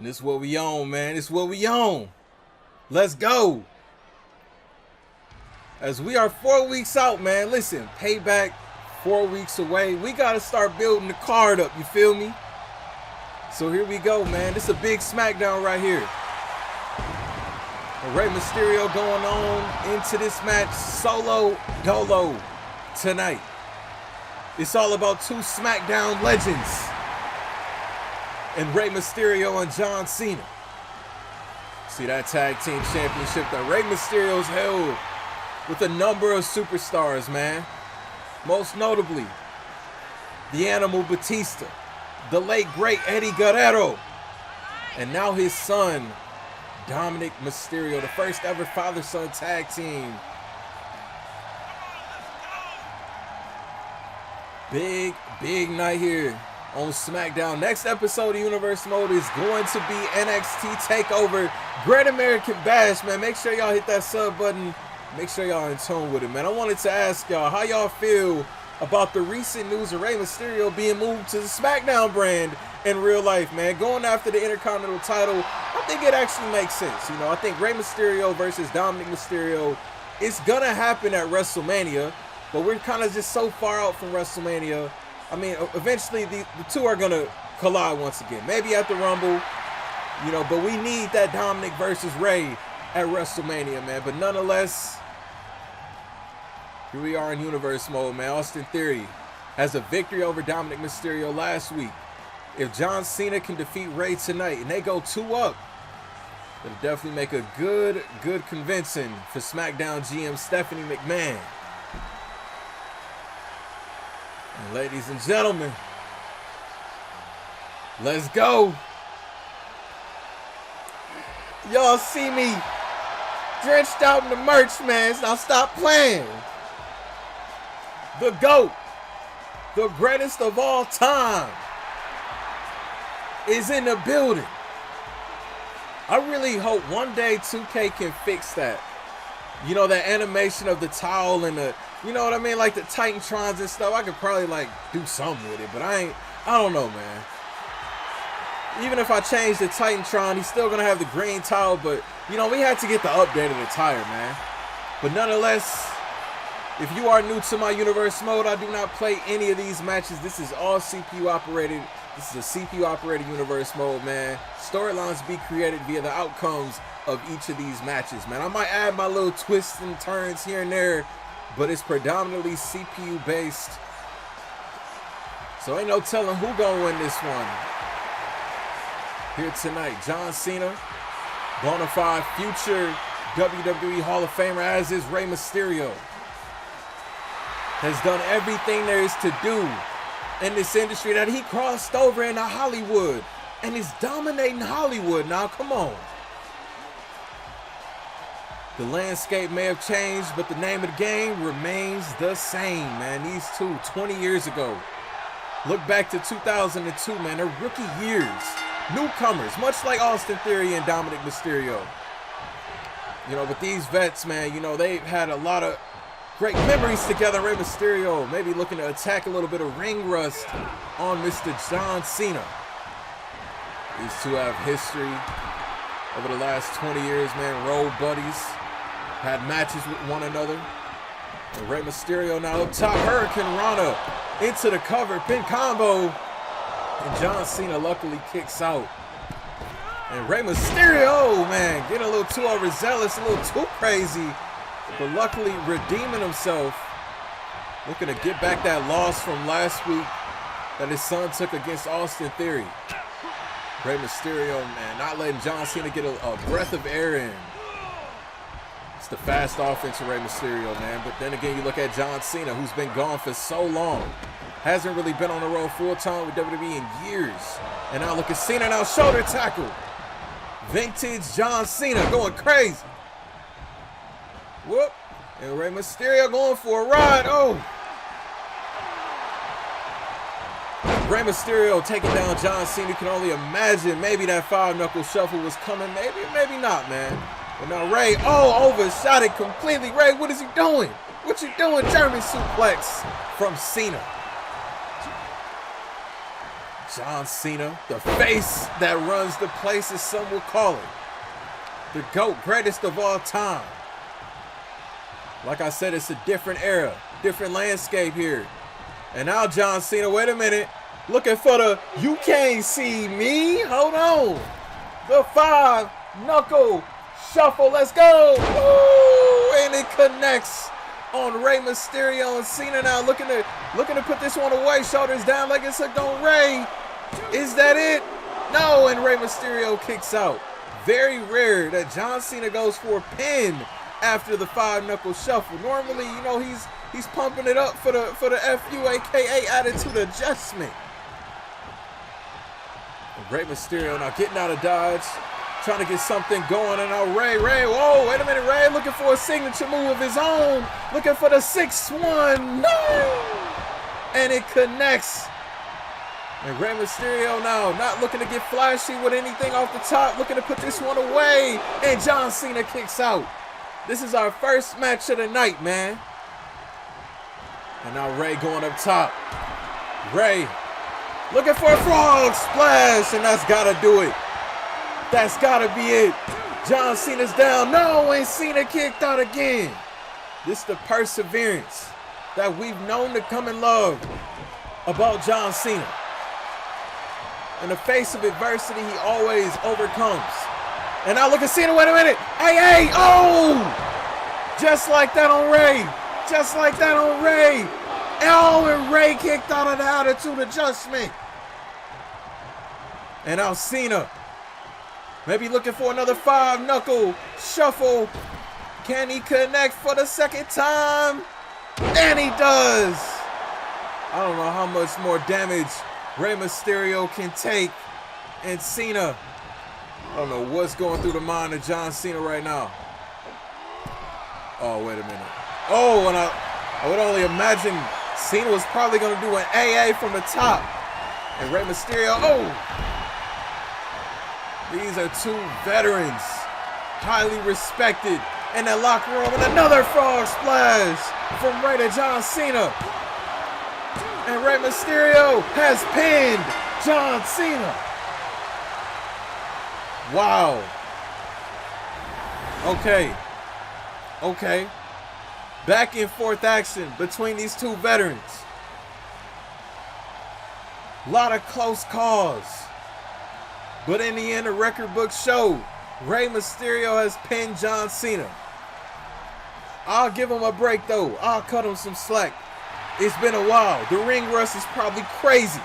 And this is what we on, man. This is what we on. Let's go. As we are 4 weeks out, man. Listen, Payback 4 weeks away. We got to start building the card up. You feel me? So here we go, man. This is a big Smackdown right here. Rey Mysterio going on into this match solo dolo tonight. It's all about two Smackdown legends and Rey Mysterio and John Cena. See that tag team championship that Rey Mysterio's held with a number of superstars, man. Most notably, the Animal Batista, the late great Eddie Guerrero, and now his son, Dominic Mysterio, the first ever father-son tag team. Big night here on SmackDown. Next episode of Universe Mode is going to be NXT TakeOver Great American Bash, man. Make sure y'all hit that sub button. Make sure y'all in tune with it, man. I wanted to ask y'all how y'all feel about the recent news of Rey Mysterio being moved to the SmackDown brand in real life, man. Going after the Intercontinental title, I think it actually makes sense. You know, I think Rey Mysterio versus Dominic Mysterio is gonna happen at WrestleMania, but we're kind of just so far out from WrestleMania. I mean, eventually the two are gonna collide once again. Maybe at the Rumble, you know, but we need that Dominic versus Rey at WrestleMania, man. But nonetheless, here we are in Universe Mode, man. Austin Theory has a victory over Dominic Mysterio last week. If John Cena can defeat Rey tonight and they go 2-up, it'll definitely make a good convincing for SmackDown GM Stephanie McMahon. And ladies and gentlemen, let's go. Y'all see me drenched out in the merch, man. Now stop playing. The GOAT, the greatest of all time, is in the building. I really hope one day 2K can fix that. You know, that animation of the towel and the, you know what I mean? Like the Titantrons and stuff. I could probably like do something with it, but I don't know, man. Even if I change the Titantron, he's still gonna have the green towel, but you know, we had to get the updated attire, man. But nonetheless, if you are new to my Universe Mode, I do not play any of these matches. This is all CPU operated. This is a CPU operated Universe Mode, man. Storylines be created via the outcomes of each of these matches, man. I might add my little twists and turns here and there, but it's predominantly CPU based. So ain't no telling who gonna win this one. Here tonight, John Cena, bona fide future WWE Hall of Famer, as is Rey Mysterio, has done everything there is to do in this industry, that he crossed over into Hollywood and is dominating Hollywood now. Come on. The landscape may have changed, but the name of the game remains the same, man. These two, 20 years ago. Look back to 2002, man. They're rookie years. Newcomers, much like Austin Theory and Dominic Mysterio. You know, but these vets, man, you know, they've had a lot of great memories together. Rey Mysterio maybe looking to attack a little bit of ring rust on Mr. John Cena. These two have history over the last 20 years, man. Road buddies, had matches with one another. And Rey Mysterio now up top, Hurricane Rana into the cover, pin combo. And John Cena luckily kicks out. And Rey Mysterio, man, getting a little too overzealous, a little too crazy. But luckily redeeming himself. Looking to get back that loss from last week that his son took against Austin Theory. Rey Mysterio, man, not letting John Cena get a breath of air in. It's the fast offense of Rey Mysterio, man. But then again, you look at John Cena, who's been gone for so long. Hasn't really been on the road full time with WWE in years. And now look at Cena now, shoulder tackle. Vintage John Cena going crazy. Whoop. And Rey Mysterio going for a ride. Oh. Rey Mysterio taking down John Cena. You can only imagine maybe that 5-knuckle shuffle was coming. Maybe not, man. But now Rey, overshot it completely. Rey, what is he doing? What you doing? German suplex from Cena. John Cena, the face that runs the place, as some will call it. The GOAT, greatest of all time. Like I said, it's a different era, different landscape here. And now John Cena, wait a minute, looking for the "you can't see me." Hold on. The 5-knuckle shuffle, let's go. Woo! And it connects on Rey Mysterio and Cena now looking to put this one away. Shoulders down like it's hooked on Rey. Is that it? No, and Rey Mysterio kicks out. Very rare that John Cena goes for a pin after the 5-knuckle shuffle. Normally, you know, he's pumping it up for the FU, aka attitude adjustment. And Rey Mysterio now getting out of dodge, trying to get something going, and now Rey, whoa, wait a minute, Rey looking for a signature move of his own, looking for the 6-1, no! And it connects. And Rey Mysterio now not looking to get flashy with anything off the top, looking to put this one away, and John Cena kicks out. This is our first match of the night, man. And now Rey going up top. Rey looking for a frog splash, and that's gotta do it. That's gotta be it. John Cena's down. No, and Cena kicked out again. This is the perseverance that we've known to come and love about John Cena. In the face of adversity, he always overcomes. And now look at Cena, wait a minute. Hey, oh! Just like that on Rey. Just like that on Rey. Oh, and Rey kicked out of the attitude adjustment. And now Cena, maybe looking for another 5-knuckle shuffle. Can he connect for the second time? And he does. I don't know how much more damage Rey Mysterio can take. And Cena, I don't know what's going through the mind of John Cena right now. Oh, wait a minute. Oh, and I would only imagine Cena was probably going to do an AA from the top. And Rey Mysterio, oh! These are two veterans, highly respected in that locker room. And another frog splash from Rey to John Cena. And Rey Mysterio has pinned John Cena. Wow. Okay. Back and forth action between these two veterans. A lot of close calls. But in the end, the record book showed Rey Mysterio has pinned John Cena. I'll give him a break though. I'll cut him some slack. It's been a while. The ring rust is probably crazy.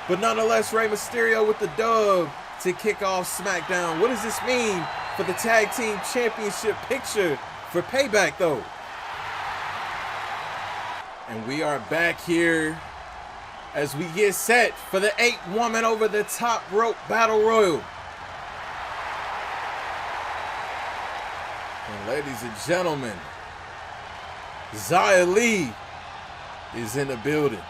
But nonetheless, Rey Mysterio with the dub to kick off SmackDown. What does this mean for the Tag Team Championship picture for Payback though? And we are back here as we get set for the 8-woman over the top rope battle royal. And ladies and gentlemen, Xia Li is in the building.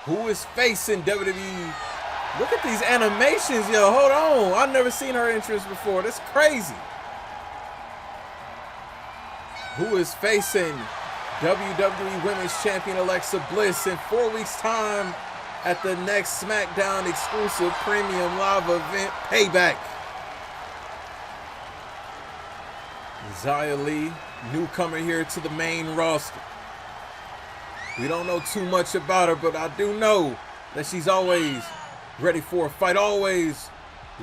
Who is facing WWE? Look at these animations, yo. Hold on. I've never seen her entrance before. That's crazy. Who is facing WWE Women's Champion Alexa Bliss in 4 weeks' time at the next SmackDown exclusive premium live event, Payback? Xia Li, newcomer here to the main roster. We don't know too much about her, but I do know that she's always ready for a fight, always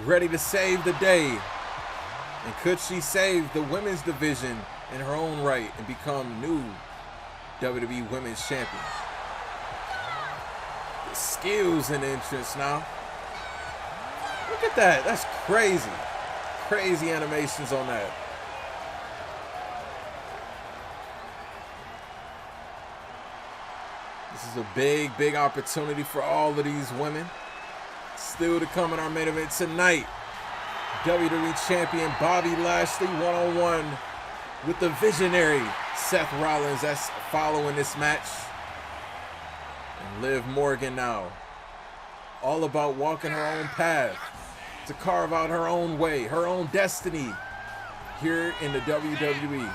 ready to save the day. And could she save the women's division in her own right and become new WWE Women's Champion? The skills and entrance now. Look at that. That's crazy. Crazy animations on that. This is a big, big opportunity for all of these women. Still to come in our main event tonight. WWE Champion Bobby Lashley one-on-one with the visionary Seth Rollins. That's following this match. And Liv Morgan now. All about walking her own path to carve out her own way, her own destiny here in the WWE.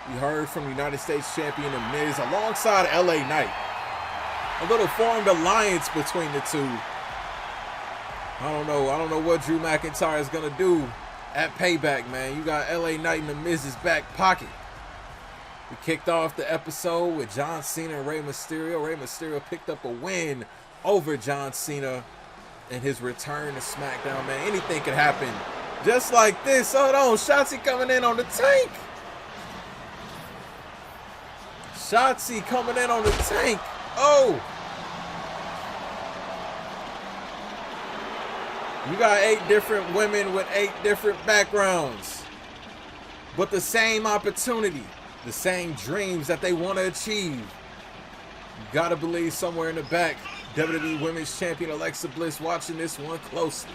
We heard from United States Champion The Miz alongside LA Knight. A little formed alliance between the two. I don't know what Drew McIntyre is gonna do at Payback, man. You got LA Knight in the Miz's back pocket. We kicked off the episode with John Cena and Rey Mysterio. Rey Mysterio picked up a win over John Cena in his return to SmackDown, man. Anything could happen. Just like this. Hold on. Shotzi coming in on the tank. Shotzi coming in on the tank. Oh. You got 8 different women with 8 different backgrounds. But the same opportunity. The same dreams that they want to achieve. You gotta believe somewhere in the back, WWE Women's Champion Alexa Bliss watching this one closely.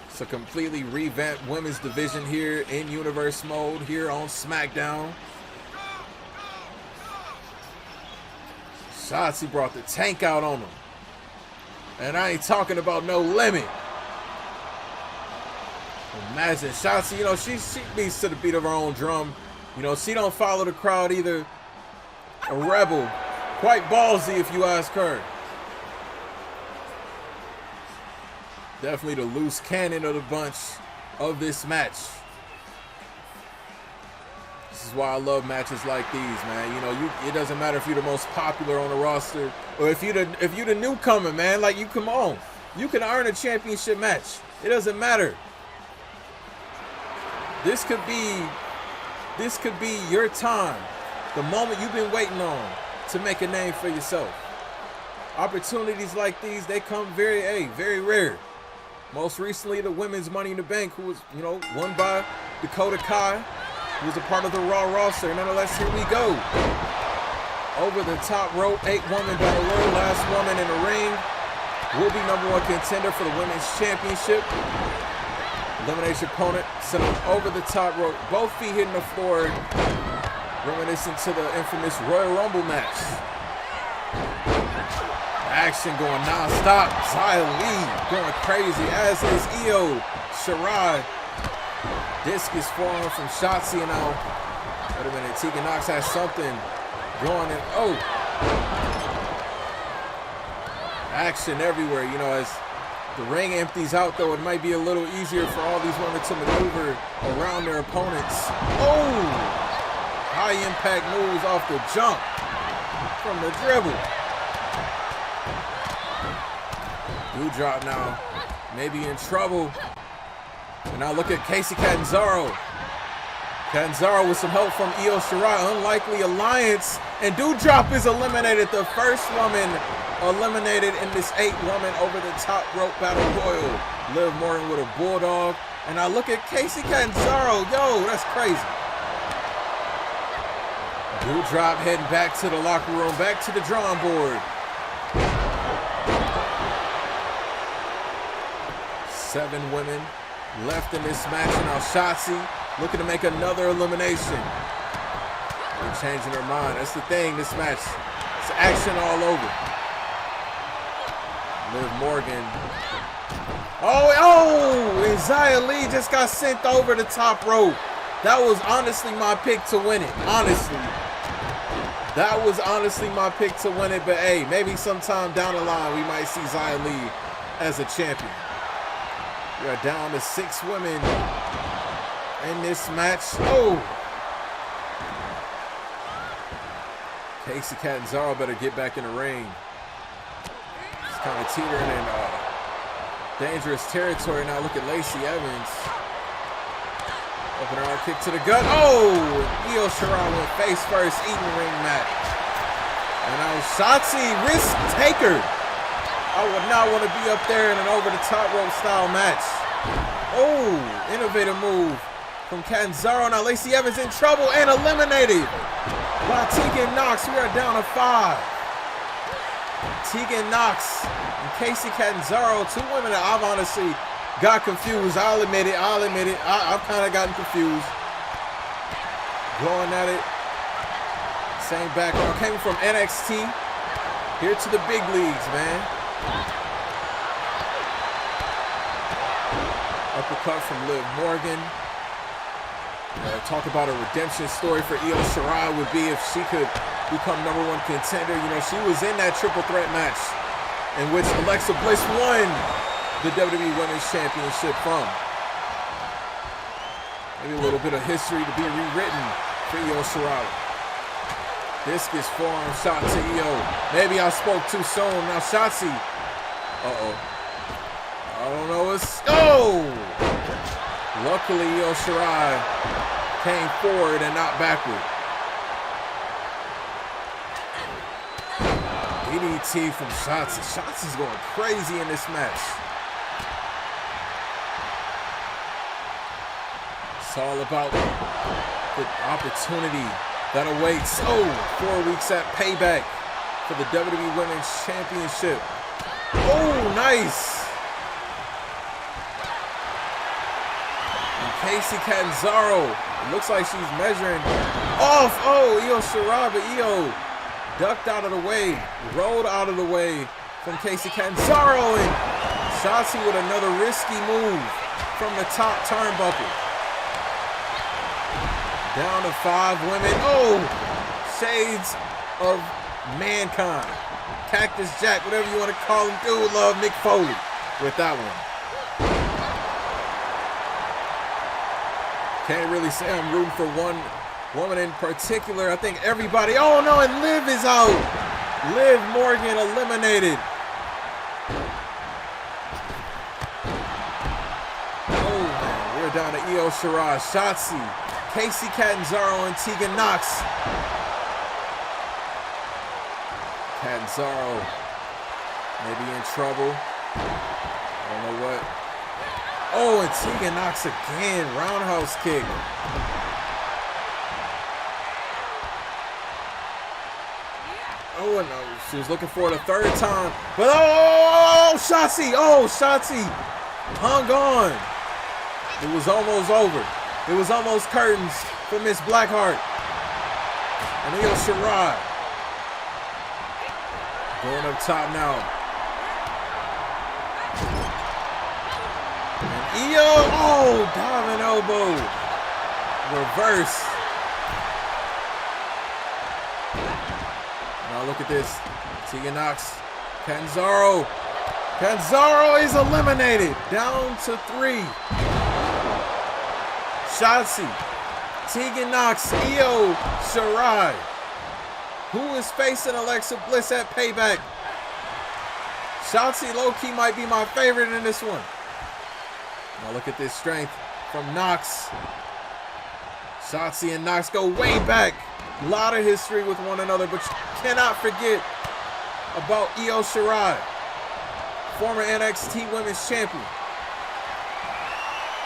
It's a completely revamped women's division here in universe mode here on SmackDown. Shotzi brought the tank out on them. And I ain't talking about no limit. Imagine Shotzi, you know, she beats to the beat of her own drum. You know, she don't follow the crowd either. A rebel. Quite ballsy if you ask her. Definitely the loose cannon of the bunch of this match. This is why I love matches like these, man. You know, it doesn't matter if you're the most popular on the roster or if you're the newcomer, man. Like, you come on. You can earn a championship match. It doesn't matter. This could be your time, the moment you've been waiting on to make a name for yourself. Opportunities like these, they come very rare. Most recently, the women's Money in the Bank, who was, you know, won by Dakota Kai, who was a part of the Raw roster. Nonetheless, here we go. Over the top rope, 8-woman battle royal. Last woman in the ring will be #1 contender for the women's championship. Eliminate your opponent, send them over the top rope, both feet hitting the floor, reminiscent to the infamous Royal Rumble match. Action going non-stop. Xia Li going crazy, as is Io Shirai. Discus forearm from Shotzi, and now, wait a minute, Tegan Nox has something going in. Oh! Action everywhere, you know, as the ring empties out, though, it might be a little easier for all these women to maneuver around their opponents. Oh! High impact moves off the jump from the dribble. Doudrop now, maybe in trouble. And now look at Casey Catanzaro. Catanzaro with some help from Io Shirai. Unlikely alliance. And Doudrop is eliminated. The first woman eliminated in this 8-woman over the top rope battle royal. Liv Morgan with a bulldog. And now look at Casey Catanzaro. Yo, that's crazy. Doudrop heading back to the locker room, back to the drawing board. 7 women left in this match. Now Shotzi looking to make another elimination. They're changing their mind. That's the thing, this match. It's action all over. Liv Morgan. Oh, and Xia Li just got sent over the top rope. That was honestly my pick to win it. Honestly. That was honestly my pick to win it. But hey, maybe sometime down the line we might see Xia Li as a champion. We are down to 6 women in this match. Oh! Casey Catanzaro better get back in the ring. She's kind of teetering in dangerous territory now. Look at Lacey Evans. Open arm kick to the gut. Oh! Io Shirai went face first, eating ring mat. And now Shotzi, risk taker. I would not want to be up there in an over-the-top rope style match. Oh, innovative move from Catanzaro. Now Lacey Evans in trouble and eliminated by Tegan Nox. We are down to 5. Tegan Nox and Casey Catanzaro, 2 women that I've honestly got confused. I'll admit it. I've kind of gotten confused. Going at it. Same background. Came from NXT. Here to the big leagues, man. Uppercut from Liv Morgan. Talk about a redemption story for Io Shirai would be if she could become #1 contender. You know, she was in that triple threat match in which Alexa Bliss won the WWE Women's Championship from. Maybe a little bit of history to be rewritten for Io Shirai. Discus forearm shot to Io. Maybe I spoke too soon. Now Shotzi. Uh-oh. I don't know what's... Oh! Luckily, Io Shirai came forward and not backward. DDT from Shotzi. Shotzi's going crazy in this match. It's all about the opportunity that awaits. Oh, 4 weeks at Payback for the WWE Women's Championship. Oh, nice. Casey Catanzaro. It looks like she's measuring off. Oh, Io Shirai, but Io ducked out of the way, rolled out of the way from Casey Catanzaro, and Shotzi with another risky move from the top turnbuckle. Down to 5 women. Oh, shades of Mankind. Cactus Jack, whatever you want to call him. Dude, love Mick Foley with that one. Can't really say I'm rooting for one woman in particular. I think everybody. Oh no, and Liv is out. Liv Morgan eliminated. Oh man, we're down to Io Shirai, Shotzi, Casey Catanzaro, and Tegan Knox. Catanzaro maybe in trouble. I don't know what. Oh, and Tegan Knox again. Roundhouse kick. Oh, and she was looking for it a third time. But oh, Shotzi. Oh, Shotzi hung on. It was almost over. It was almost curtains for Miss Blackheart. And Io Shirai going up top now. Io, oh, diving elbow, reverse. Now look at this, Tegan Knox, Catanzaro. Catanzaro is eliminated, down to 3. Shotzi, Tegan Knox, Io Shirai. Who is facing Alexa Bliss at Payback? Shotzi low-key might be my favorite in this one. Now look at this strength from Knox. Shotzi and Knox go way back. A lot of history with one another, but you cannot forget about Io Shirai, former NXT Women's Champion.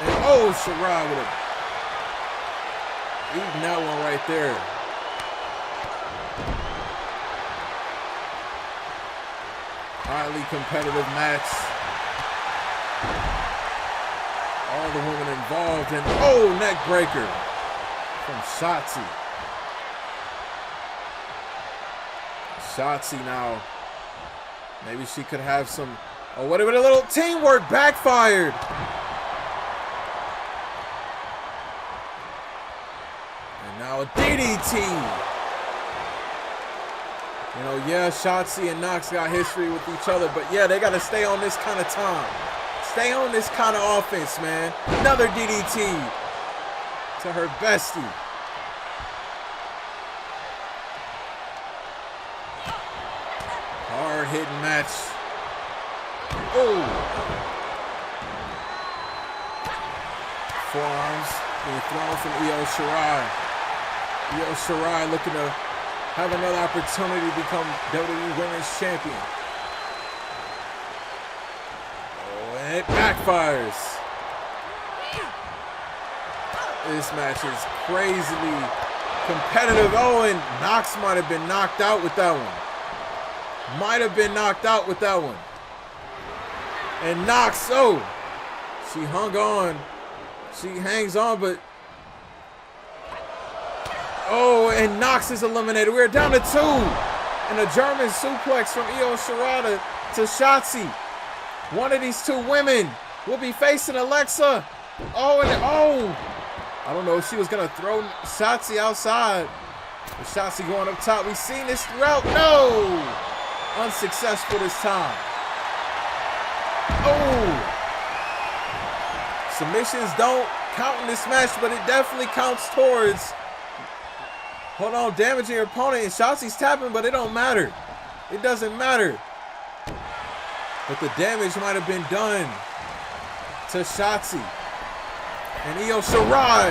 And oh, Shirai would have eaten that one right there. Highly competitive match. All the women involved, and oh, neck breaker from Shotzi. Shotzi now. Maybe she could have some. Oh, what a little teamwork backfired. And now a DDT. You know, yeah, Shotzi and Knox got history with each other, but yeah, they got to stay on this kind of time. Stay on this kind of offense, man. Another DDT to her bestie. Hard-hitting match. Oh. Forearms being thrown from Io Shirai. Io Shirai looking to have another opportunity to become WWE Women's Champion. It backfires. This match is crazily competitive. Oh, and Knox might have been knocked out with that one. Might have been knocked out with that one. And Knox, oh, she hung on. She hangs on, but oh, and Knox is eliminated. We're down to 2. And a German suplex from Io Shirai to Shotzi. One of these 2 women will be facing Alexa. Oh, and oh, I don't know if she was going to throw Shotzi outside. But Shotzi going up top. We've seen this throughout. No! Unsuccessful this time. Oh! Submissions don't count in this match, but it definitely counts towards, hold on, damaging your opponent. And Shotzi's tapping, but it don't matter. It doesn't matter. But the damage might have been done to Shotzi. And Io Shirai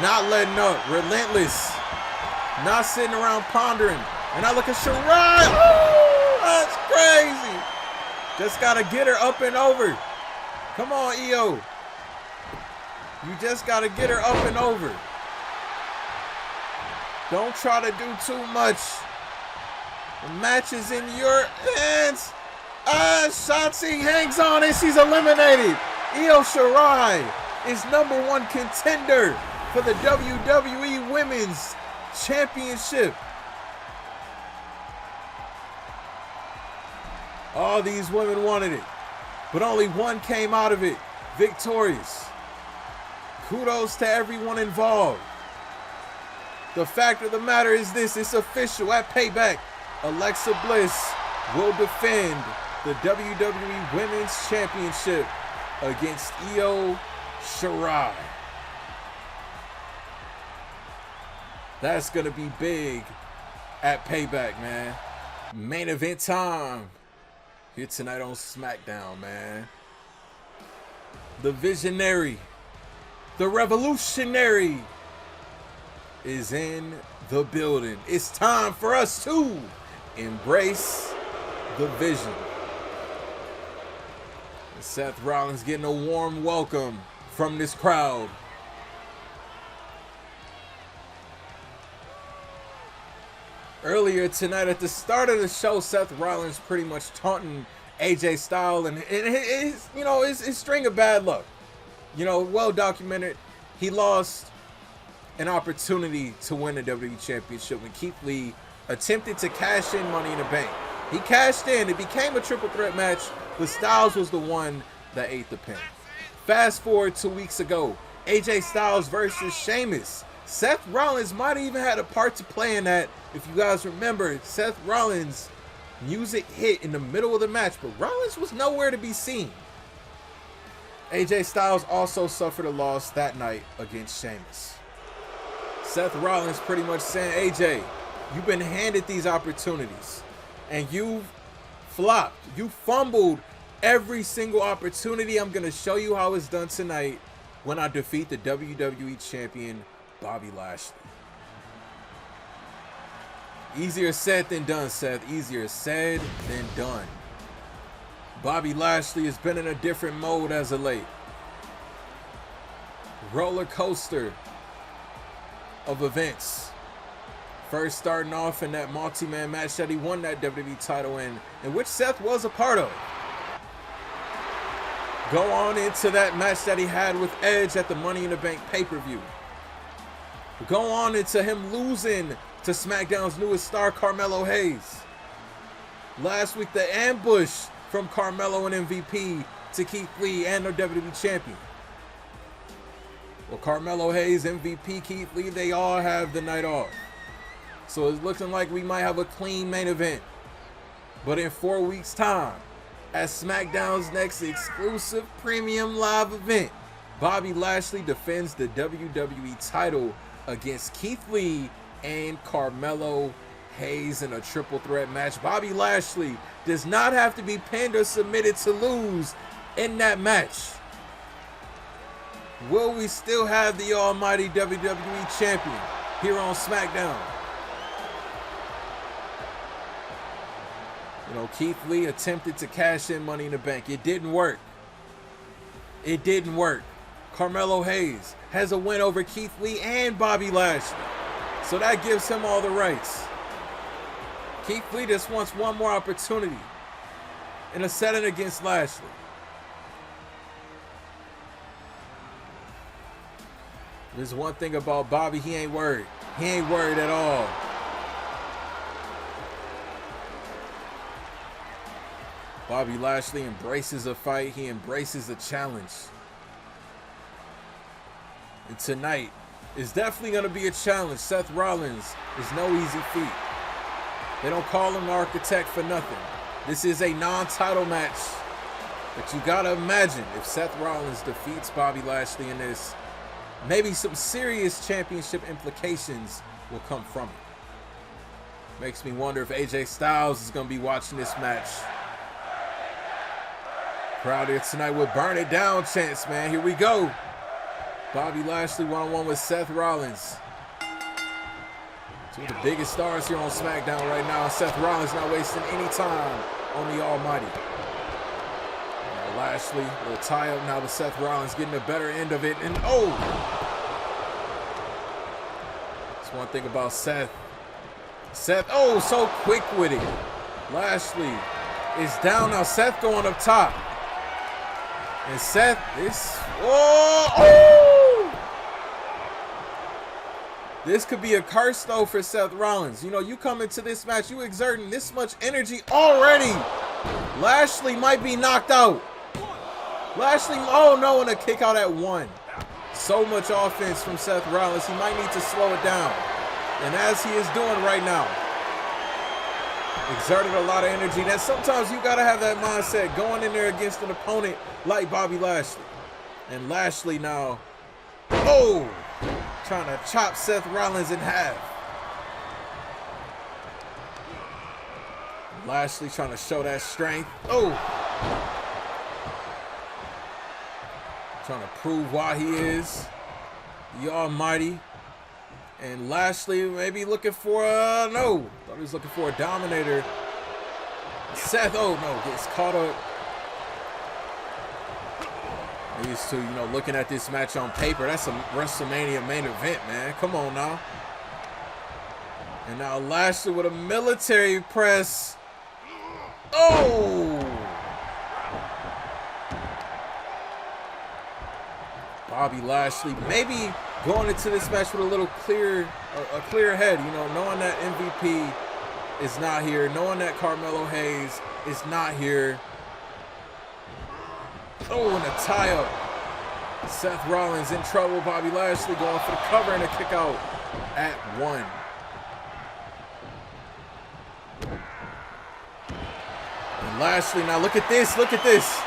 not letting up, relentless, not sitting around pondering. And I look at Shirai. Oh, that's crazy. Just got to get her up and over. Come on, Io. You just got to get her up and over. Don't try to do too much. The match is in your hands. Shotzi hangs on and she's eliminated. Io Shirai is #1 contender for the WWE Women's Championship. All these women wanted it, but only one came out of it victorious. Kudos to everyone involved. The fact of the matter is this, it's official at Payback. Alexa Bliss will defend the WWE Women's Championship against Io Shirai. That's going to be big at Payback, man. Main event time here tonight on SmackDown, man. The visionary, the revolutionary is in the building. It's time for us to embrace the vision. And Seth Rollins getting a warm welcome from this crowd. Earlier tonight at the start of the show, Seth Rollins pretty much taunting AJ Styles and his string of bad luck. You know, well documented. He lost an opportunity to win the WWE Championship when Keith Lee attempted to cash in Money in the Bank. He cashed in. It became a triple threat match, but Styles was the one that ate the pin. Fast forward 2 weeks ago, AJ Styles versus Sheamus. Seth Rollins might have even had a part to play in that. If you guys remember, Seth Rollins' music hit in the middle of the match, but Rollins was nowhere to be seen. AJ Styles also suffered a loss that night against Sheamus. Seth Rollins pretty much saying, AJ, you've been handed these opportunities and you've flopped. You fumbled every single opportunity. I'm going to show you how it's done tonight when I defeat the WWE Champion, Bobby Lashley. Easier said than done, Seth. Easier said than done. Bobby Lashley has been in a different mode as of late. Roller coaster of events. First starting off in that multi-man match that he won that WWE title in which Seth was a part of. Go on into that match that he had with Edge at the Money in the Bank pay-per-view. Go on into him losing to SmackDown's newest star, Carmelo Hayes. Last week, the ambush from Carmelo and MVP to Keith Lee and the WWE Champion. Well, Carmelo Hayes, MVP, Keith Lee, they all have the night off. So it's looking like we might have a clean main event. But in 4 weeks' time, at SmackDown's next exclusive premium live event, Bobby Lashley defends the WWE title against Keith Lee and Carmelo Hayes in a triple threat match. Bobby Lashley does not have to be pinned or submitted to lose in that match. Will we still have the almighty WWE Champion here on SmackDown? You know, Keith Lee attempted to cash in Money in the Bank. It didn't work. It didn't work. Carmelo Hayes has a win over Keith Lee and Bobby Lashley. So that gives him all the rights. Keith Lee just wants one more opportunity in a setting against Lashley. There's one thing about Bobby, he ain't worried. He ain't worried at all. Bobby Lashley embraces a fight. He embraces a challenge. And tonight is definitely going to be a challenge. Seth Rollins is no easy feat. They don't call him the architect for nothing. This is a non-title match. But you got to imagine if Seth Rollins defeats Bobby Lashley in this, maybe some serious championship implications will come from it. Makes me wonder if AJ Styles is going to be watching this match. Crowd here tonight with burn it down chants, man. Here we go. Bobby Lashley one-on-one with Seth Rollins. Two of the biggest stars here on SmackDown right now. Seth Rollins not wasting any time on the Almighty. Now Lashley, a little tie-up now with Seth Rollins getting the better end of it. And oh! That's one thing about Seth. Seth, oh, so quick with it. Lashley is down now. Seth going up top. And Seth is, oh! This could be a curse, though, for Seth Rollins. You know, you come into this match, you exerting this much energy already. Lashley might be knocked out. Lashley, oh no, and a kick out at 1. So much offense from Seth Rollins, he might need to slow it down. And as he is doing right now, exerted a lot of energy. That sometimes you got to have that mindset going in there against an opponent like Bobby Lashley. And Lashley now, oh! Trying to chop Seth Rollins in half. Lashley trying to show that strength. Oh! Trying to prove why he is the Almighty. And Lashley maybe looking for a, no. Thought he was looking for a dominator. Seth, oh no, gets caught up. These two, you know, looking at this match on paper, that's a WrestleMania main event, man. Come on now. And now Lashley with a military press. Oh! Bobby Lashley maybe going into this match with a clear head, you know, knowing that MVP is not here, knowing that Carmelo Hayes is not here. Oh, and a tie-up. Seth Rollins in trouble. Bobby Lashley going for the cover and a kick out at 1. And Lashley, now look at this, look at this.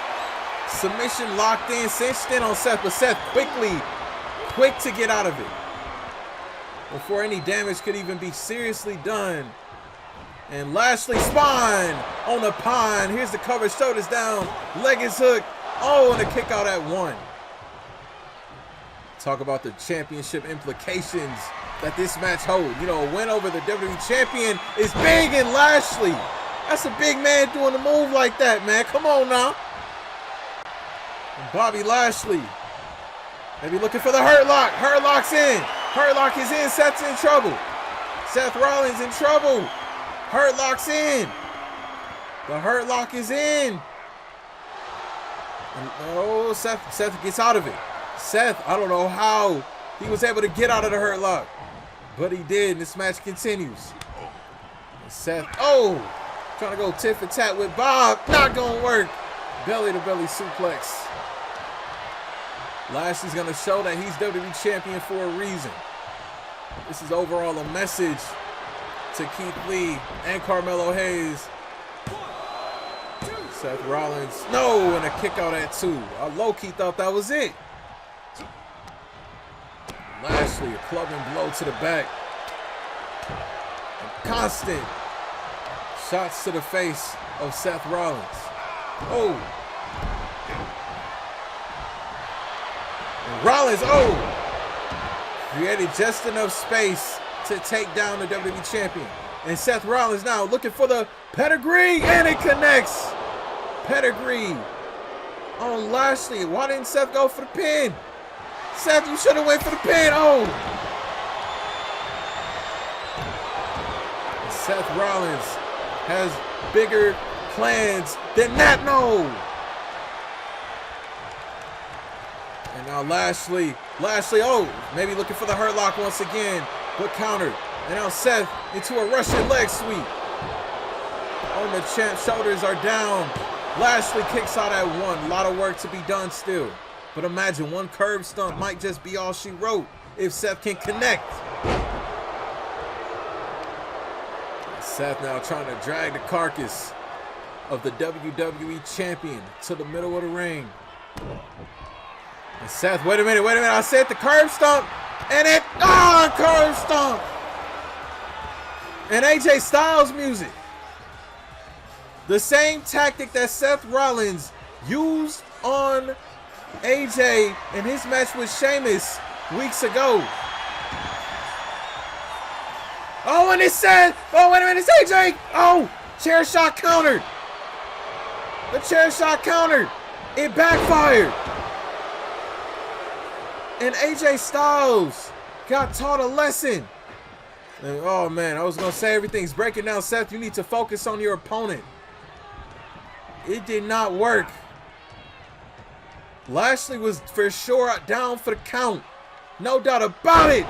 Submission locked in, cinched in on Seth, but Seth quick to get out of it before any damage could even be seriously done. And Lashley spine on the pine. Here's the cover, shoulders down, leg is hooked. Oh, and a kick out at 1. Talk about the championship implications that this match holds. You know, a win over the WWE champion is big in Lashley. That's a big man doing a move like that, man. Come on now. And Bobby Lashley maybe looking for the hurt lock. Hurt lock's in. Hurt lock is in. Seth's in trouble. Seth Rollins in trouble. Hurt lock's in. The hurt lock is in. And, oh, Seth gets out of it. Seth, I don't know how he was able to get out of the hurt lock, but he did. This match continues. And Seth, oh, trying to go tit for tat with Bob. Not going to work. Belly-to-belly suplex. Lashley's going to show that he's WWE champion for a reason. This is overall a message to Keith Lee and Carmelo Hayes. Seth Rollins, no, and a kick out at 2. I low-key thought that was it. Lashley, a clubbing blow to the back. And constant shots to the face of Seth Rollins. Oh. And Rollins, oh. Created just enough space to take down the WWE champion. And Seth Rollins now looking for the pedigree, and it connects. Pedigree on Lashley. Why didn't Seth go for the pin? Seth, you should have went for the pin. Oh. Seth Rollins has bigger plans than that. No. And now Lashley, oh, maybe looking for the hurt lock once again, but countered. And now Seth into a Russian leg sweep. On the champ, shoulders are down. Lashley kicks out at 1. A lot of work to be done still. But imagine one curb stomp might just be all she wrote if Seth can connect. Seth now trying to drag the carcass of the WWE champion to the middle of the ring. And Seth, wait a minute, I said the curb stomp, and it, curb stomp. And AJ Styles music. The same tactic that Seth Rollins used on AJ in his match with Sheamus weeks ago. Oh, and it's Seth. Oh, wait a minute, it's AJ. Oh, chair shot countered. The chair shot countered. It backfired. And AJ Styles got taught a lesson. And, oh, man, I was going to say everything's breaking down. Seth, you need to focus on your opponent. It did not work. Lashley was for sure down for the count. No doubt about it.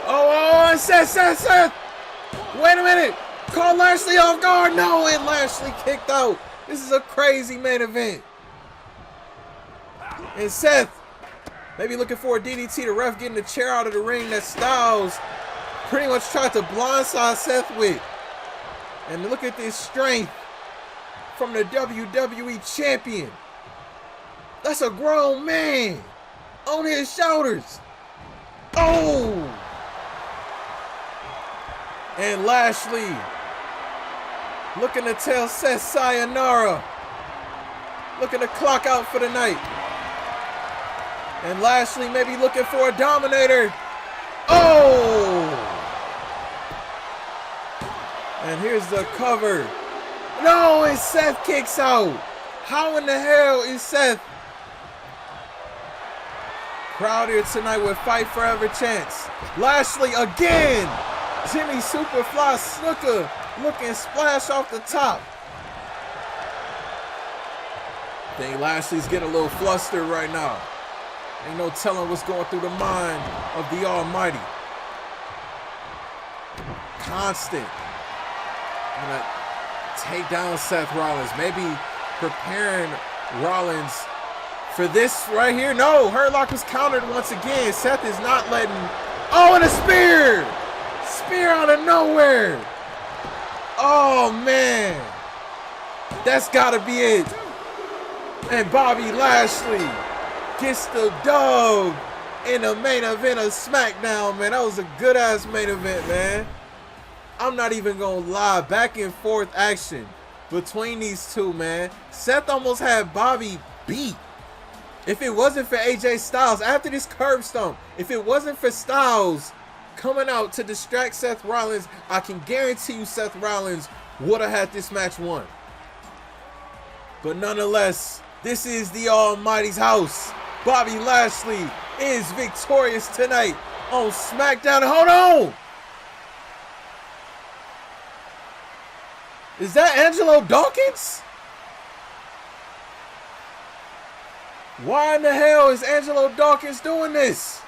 Oh, and Seth. Wait a minute. Call Lashley off guard. No, and Lashley kicked out. This is a crazy main event. And Seth maybe looking for a DDT. The ref getting the chair out of the ring that Styles pretty much tried to blindside Seth with. And look at this strength from the WWE champion. That's a grown man on his shoulders. Oh! And Lashley looking to tell Seth sayonara. Looking to clock out for the night. And Lashley maybe looking for a dominator. Oh! And here's the cover. No, and Seth kicks out. How in the hell is Seth? Crowd here tonight with Fight Forever chants. Lashley again. Jimmy Superfly Snooker looking splash off the top. I think Lashley's getting a little flustered right now. Ain't no telling what's going through the mind of the Almighty. Constant. Gonna take down Seth Rollins. Maybe preparing Rollins for this right here. No, Hurtlock was countered once again. Seth is not letting. Oh, and a spear! Spear out of nowhere. Oh, man. That's got to be it. And Bobby Lashley gets the dub in the main event of SmackDown, man. That was a good-ass main event, man. I'm not even going to lie. Back and forth action between these two, man. Seth almost had Bobby beat. If it wasn't for AJ Styles, after this curb stomp, if it wasn't for Styles coming out to distract Seth Rollins, I can guarantee you Seth Rollins would have had this match won. But nonetheless, this is the Almighty's house. Bobby Lashley is victorious tonight on SmackDown. Hold on! Is that Angelo Dawkins? Why in the hell is Angelo Dawkins doing this?